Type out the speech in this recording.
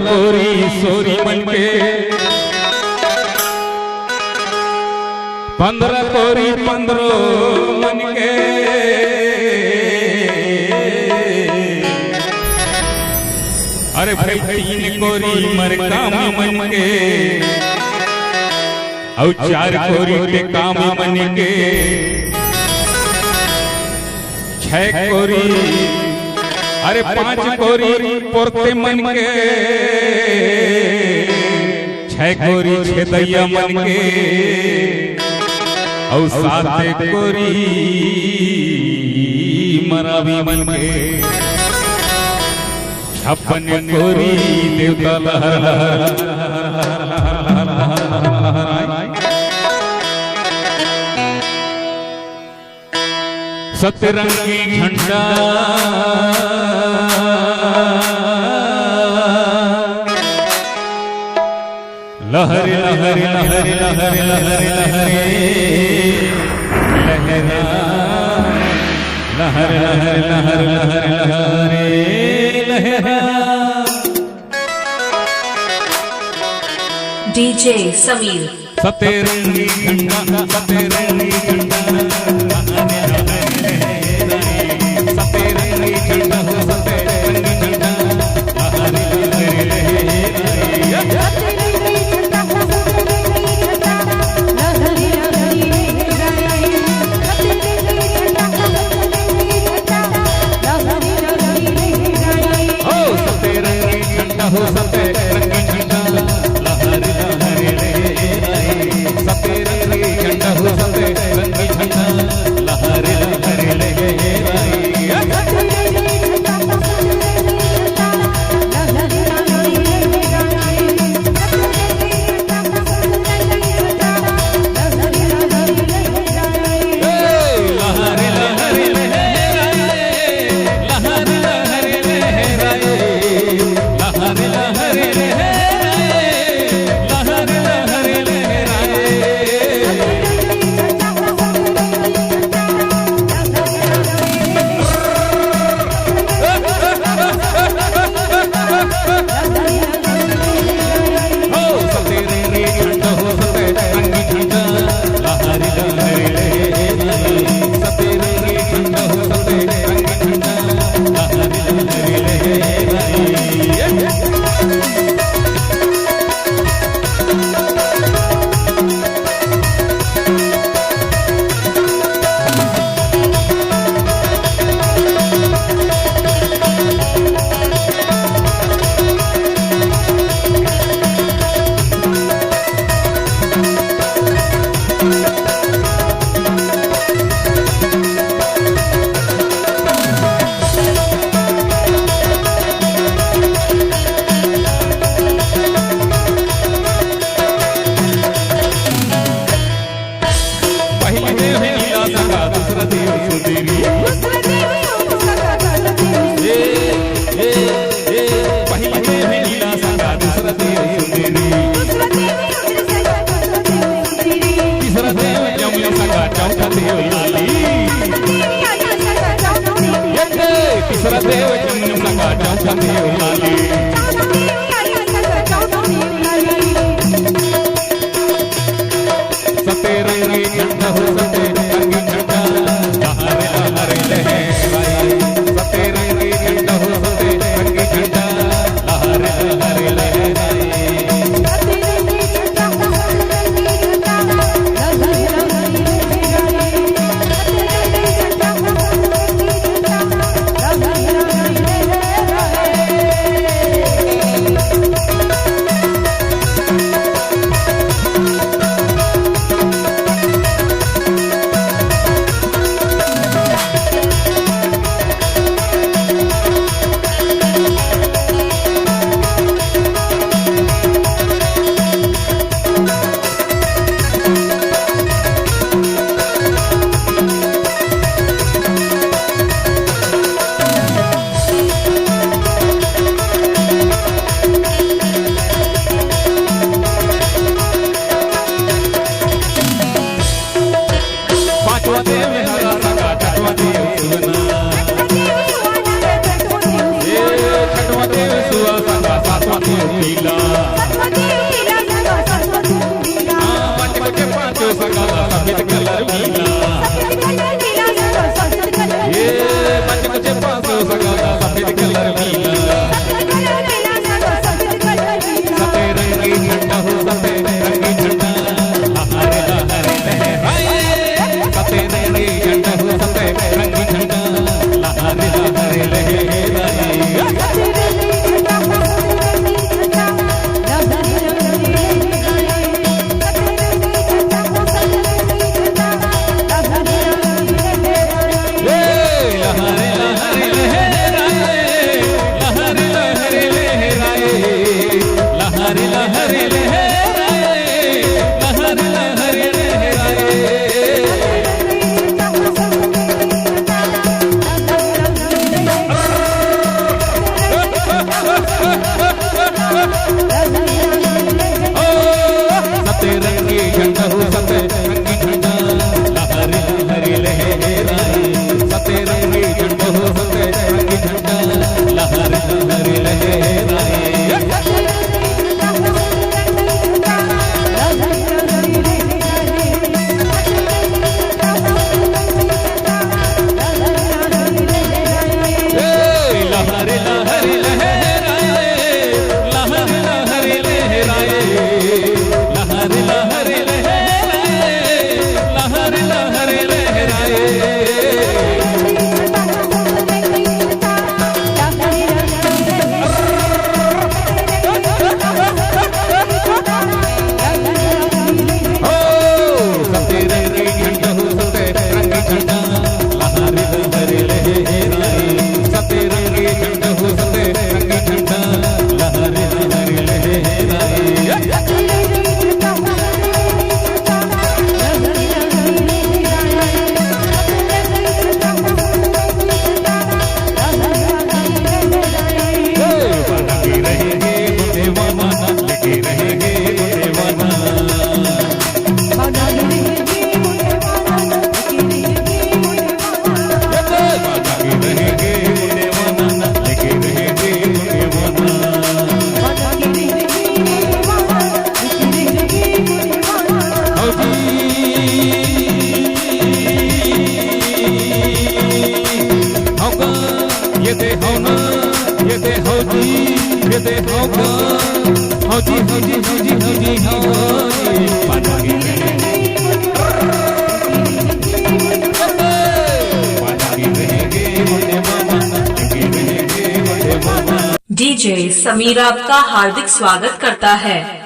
कोरी सोरी मन के 15 कोरी 15 मन के अरे भाई 3 कोरी मर काम मन के और 4 कोरी के काम मन के 6 कोरी अरे 5 कोरी पोरते मन के 6 कोरी छेदैया मन के और 7 कोरी मरावी मन के 56 कोरी देवता लहर सतरंगी झंडा लहर लहर लहर लहर लहर लहरे लहरा लहर लहर लहर लहर लहरे लहरा डीजे समीर सतरंगी झंडा सतरंगी झंडा तीसरा देव जन्म लगा चौथा देव लाली सतरंगी झंडा हो सतरंगी झंडा लहर लहर लहराए सतरंगी झंडा हो सतरंगी झंडा लहर लहर लहराए सगा सफेद कलर नीला ये बच मुझे पासो सगा सफेद कलर नीला सफेद रंगी झंडा हो सफेद रंगी झंडा लहरे लहरे लहराए सफेद रंगी झंडा हो सफेद रंगी झंडा लहरे लहरे लहराए डीजे समीर आपका हार्दिक स्वागत करता है।